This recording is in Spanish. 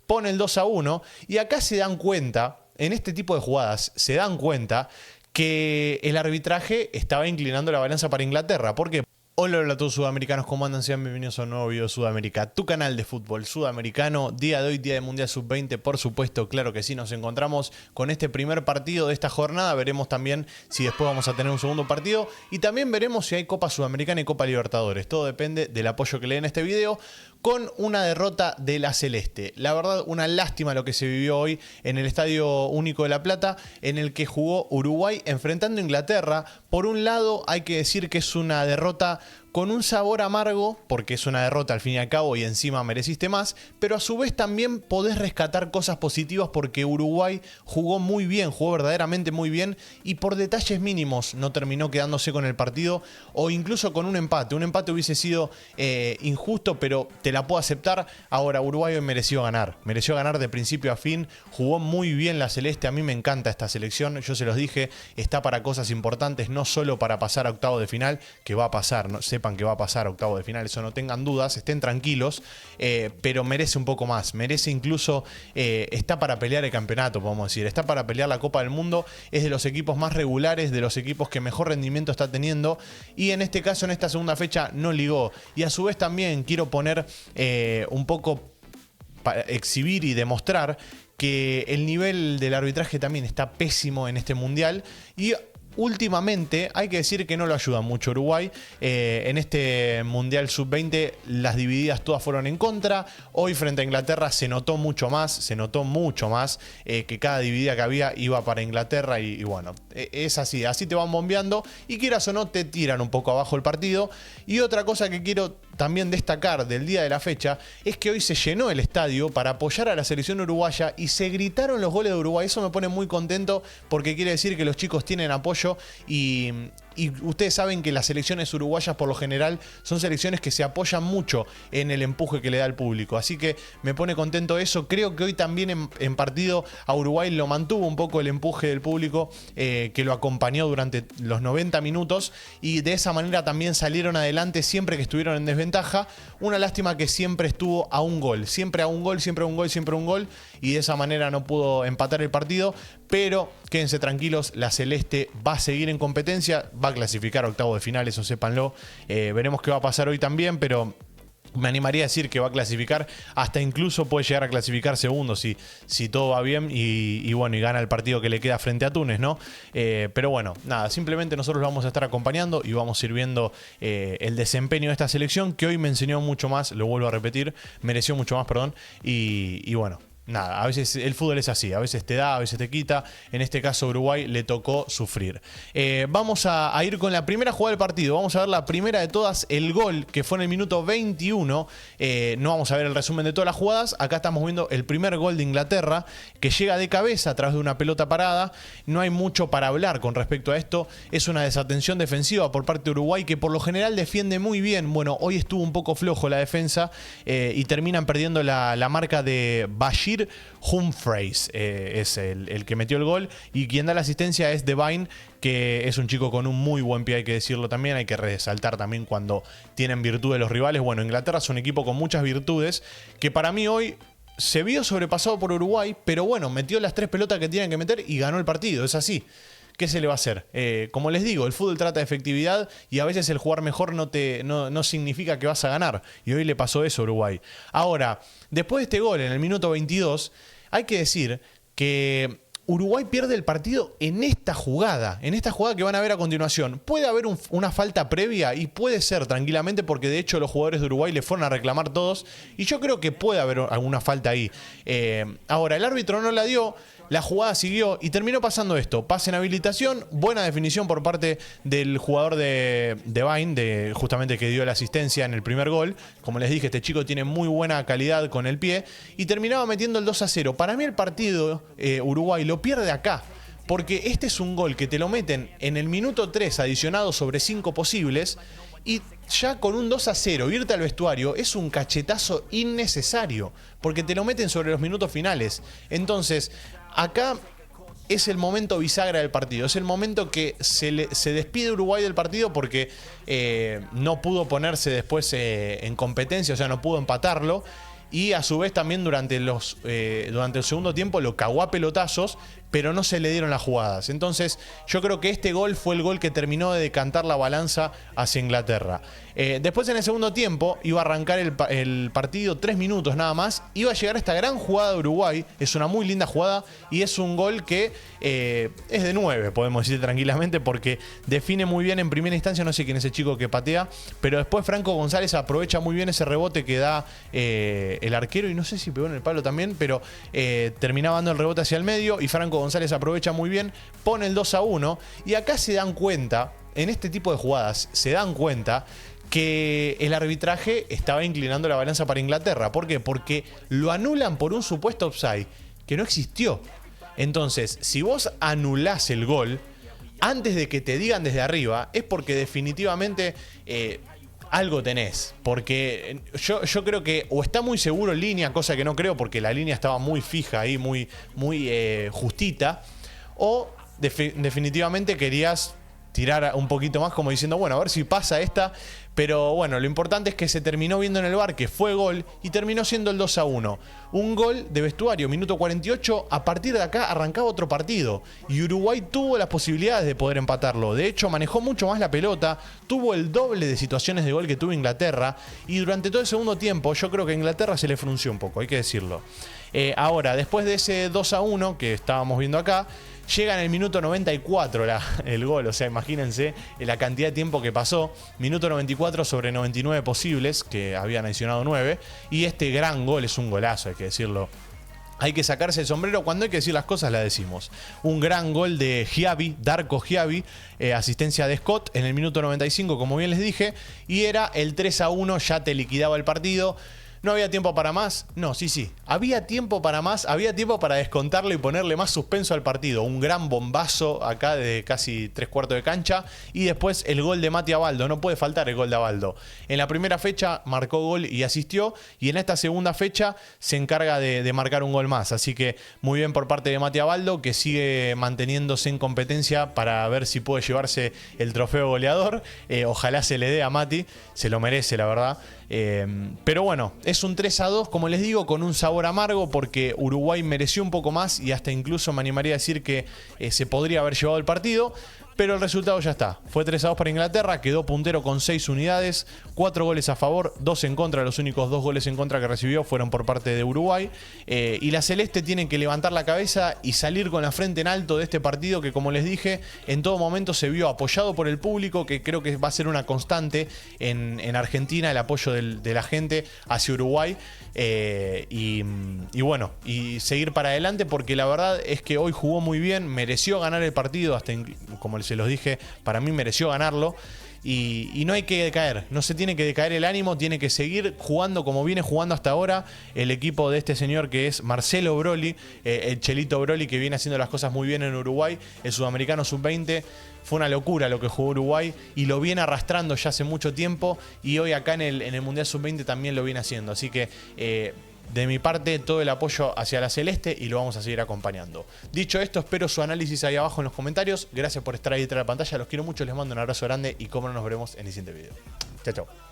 pone el 2-1 y acá se dan cuenta, en este tipo de jugadas, se dan cuenta que el arbitraje estaba inclinando la balanza para Inglaterra. ¿Por qué? Hola a todos sudamericanos, ¿cómo andan? Sean bienvenidos a un nuevo video de Sudamérica, tu canal de fútbol sudamericano. Día de hoy, día de Mundial Sub-20, por supuesto, claro que sí, nos encontramos con este primer partido de esta jornada. Veremos también si después vamos a tener un segundo partido y también veremos si hay Copa Sudamericana y Copa Libertadores. Todo depende del apoyo que le den a este video, con una derrota de la Celeste. La verdad, una lástima lo que se vivió hoy en el Estadio Único de La Plata, en el que jugó Uruguay enfrentando a Inglaterra. Por un lado, hay que decir que es una derrota con un sabor amargo, porque es una derrota al fin y al cabo y encima mereciste más, pero a su vez también podés rescatar cosas positivas porque Uruguay jugó muy bien, jugó verdaderamente muy bien y por detalles mínimos no terminó quedándose con el partido o incluso con un empate. Un empate hubiese sido injusto, pero te la puedo aceptar. Ahora, Uruguay hoy mereció ganar de principio a fin, jugó muy bien la Celeste. A mí me encanta esta selección, yo se los dije, está para cosas importantes, no solo para pasar a octavos de final, que va a pasar, no sepan que va a pasar a octavos de final, eso no tengan dudas, estén tranquilos, pero merece un poco más, merece incluso, está para pelear el campeonato, podemos decir, está para pelear la Copa del Mundo, es de los equipos más regulares, de los equipos que mejor rendimiento está teniendo y en este caso, en esta segunda fecha, no ligó. Y a su vez también quiero poner un poco, para exhibir y demostrar que el nivel del arbitraje también está pésimo en este mundial y últimamente hay que decir que no lo ayuda mucho Uruguay. En este Mundial Sub-20 las divididas todas fueron en contra. Hoy frente a Inglaterra se notó mucho más que cada dividida que había iba para Inglaterra y bueno, es así te van bombeando y quieras o no te tiran un poco abajo el partido. Y otra cosa que quiero también destacar del día de la fecha es que hoy se llenó el estadio para apoyar a la selección uruguaya y se gritaron los goles de Uruguay. Eso me pone muy contento porque quiere decir que los chicos tienen apoyo y ustedes saben que las selecciones uruguayas por lo general son selecciones que se apoyan mucho en el empuje que le da el público. Así que me pone contento eso. Creo que hoy también en partido a Uruguay lo mantuvo un poco el empuje del público que lo acompañó durante los 90 minutos y de esa manera también salieron adelante siempre que estuvieron en desventaja. Una lástima que siempre estuvo a un gol. Siempre a un gol, siempre a un gol, siempre a un gol. Y de esa manera no pudo empatar el partido. Pero quédense tranquilos, la Celeste va a seguir en competencia, va a clasificar a octavos de final, eso sépanlo. Veremos qué va a pasar hoy también, pero me animaría a decir que va a clasificar, hasta incluso puede llegar a clasificar segundo si todo va bien y bueno, y gana el partido que le queda frente a Túnez, ¿no? Pero bueno, nada, simplemente nosotros lo vamos a estar acompañando y vamos a ir viendo el desempeño de esta selección que hoy me enseñó mucho más, lo vuelvo a repetir, mereció mucho más, perdón, y bueno. Nada, a veces el fútbol es así, a veces te da, a veces te quita. En este caso Uruguay le tocó sufrir. Vamos a ir con la primera jugada del partido. Vamos a ver la primera de todas, el gol que fue en el minuto 21. No vamos a ver el resumen de todas las jugadas. Acá estamos viendo el primer gol de Inglaterra que llega de cabeza a través de una pelota parada. No hay mucho para hablar con respecto a esto. Es una desatención defensiva por parte de Uruguay que por lo general defiende muy bien. Bueno, hoy estuvo un poco flojo la defensa y terminan perdiendo la marca de Bashir Humphreys, es el que metió el gol y quien da la asistencia es Devine, que es un chico con un muy buen pie, hay que decirlo también, hay que resaltar también cuando tienen virtudes los rivales. Bueno, Inglaterra es un equipo con muchas virtudes que para mí hoy se vio sobrepasado por Uruguay, pero bueno, metió las 3 pelotas que tienen que meter y ganó el partido, es así. ¿Qué se le va a hacer? Como les digo, el fútbol trata de efectividad y a veces el jugar mejor no significa que vas a ganar. Y hoy le pasó eso a Uruguay. Ahora, después de este gol en el minuto 22, hay que decir que Uruguay pierde el partido en esta jugada que van a ver a continuación. Puede haber una falta previa y puede ser tranquilamente porque de hecho los jugadores de Uruguay le fueron a reclamar todos y yo creo que puede haber alguna falta ahí. Ahora, el árbitro no la dio. La jugada siguió y terminó pasando esto. Pase en habilitación, buena definición por parte del jugador de Vine, justamente que dio la asistencia en el primer gol. Como les dije, este chico tiene muy buena calidad con el pie y terminaba metiendo el 2-0. Para mí el partido Uruguay lo pierde acá. Porque este es un gol que te lo meten en el minuto 3 adicionado sobre 5 posibles y ya con un 2-0 irte al vestuario es un cachetazo innecesario porque te lo meten sobre los minutos finales. Entonces, acá es el momento bisagra del partido. Es el momento que se despide Uruguay del partido porque no pudo ponerse después en competencia, o sea, no pudo empatarlo. y a su vez también durante el segundo tiempo lo cagó a pelotazos, pero no se le dieron las jugadas. Entonces yo creo que este gol fue el gol que terminó de decantar la balanza hacia Inglaterra. Después en el segundo tiempo iba a arrancar el partido 3 minutos nada más, iba a llegar esta gran jugada de Uruguay, es una muy linda jugada y es un gol que es de 9, podemos decir tranquilamente, porque define muy bien en primera instancia, no sé quién es el chico que patea, pero después Franco González aprovecha muy bien ese rebote que da el arquero, y no sé si pegó en el palo también, pero terminaba dando el rebote hacia el medio y Franco González aprovecha muy bien, pone el 2-1 y acá se dan cuenta, en este tipo de jugadas, se dan cuenta que el arbitraje estaba inclinando la balanza para Inglaterra. ¿Por qué? Porque lo anulan por un supuesto offside que no existió. Entonces, si vos anulás el gol antes de que te digan desde arriba, es porque definitivamente algo tenés. Porque yo creo que o está muy seguro en línea, cosa que no creo porque la línea estaba muy fija ahí, muy justita, o definitivamente querías tirar un poquito más como diciendo, bueno, a ver si pasa esta. Pero bueno, lo importante es que se terminó viendo en el VAR que fue gol y terminó siendo el 2-1. Un gol de vestuario, minuto 48. A partir de acá arrancaba otro partido y Uruguay tuvo las posibilidades de poder empatarlo. De hecho, manejó mucho más la pelota, tuvo el doble de situaciones de gol que tuvo Inglaterra y durante todo el segundo tiempo yo creo que a Inglaterra se le frunció un poco, hay que decirlo. Ahora, después de ese 2-1 que estábamos viendo acá, llega en el minuto 94 el gol, o sea, imagínense la cantidad de tiempo que pasó. Minuto 94 sobre 99 posibles, que habían adicionado 9. Y este gran gol es un golazo, hay que decirlo. Hay que sacarse el sombrero, cuando hay que decir las cosas las decimos. Un gran gol de Giavi, Darko Giavi, asistencia de Scott en el minuto 95, como bien les dije. Y era el 3-1, ya te liquidaba el partido. ¿No había tiempo para más? No, sí. Había tiempo para más, había tiempo para descontarle y ponerle más suspenso al partido. Un gran bombazo acá de casi 3/4 de cancha. Y después el gol de Mati Abaldo. No puede faltar el gol de Abaldo. En la primera fecha marcó gol y asistió. Y en esta segunda fecha se encarga de marcar un gol más. Así que muy bien por parte de Mati Abaldo, que sigue manteniéndose en competencia para ver si puede llevarse el trofeo goleador. Ojalá se le dé a Mati. Se lo merece, la verdad. Pero bueno, es un 3-2, como les digo, con un sabor amargo porque Uruguay mereció un poco más y hasta incluso me animaría a decir que se podría haber llevado el partido. Pero el resultado ya está. Fue 3-2 para Inglaterra, quedó puntero con 6 unidades, 4 goles a favor, 2 en contra. Los únicos 2 goles en contra que recibió fueron por parte de Uruguay. Y la Celeste tiene que levantar la cabeza y salir con la frente en alto de este partido que, como les dije, en todo momento se vio apoyado por el público, que creo que va a ser una constante en Argentina, el apoyo de la gente hacia Uruguay. Y bueno, y seguir para adelante porque la verdad es que hoy jugó muy bien, mereció ganar el partido, hasta como se los dije, para mí mereció ganarlo. Y no hay que decaer, no se tiene que decaer el ánimo, tiene que seguir jugando como viene jugando hasta ahora el equipo de este señor que es Marcelo Broly, el Chelito Broly, que viene haciendo las cosas muy bien en Uruguay, el sudamericano sub-20. Fue una locura lo que jugó Uruguay y lo viene arrastrando ya hace mucho tiempo y hoy acá en el Mundial Sub-20 también lo viene haciendo. Así que de mi parte todo el apoyo hacia la Celeste y lo vamos a seguir acompañando. Dicho esto, espero su análisis ahí abajo en los comentarios. Gracias por estar ahí detrás de la pantalla, los quiero mucho, les mando un abrazo grande y como no nos veremos en el siguiente video. Chao, chao.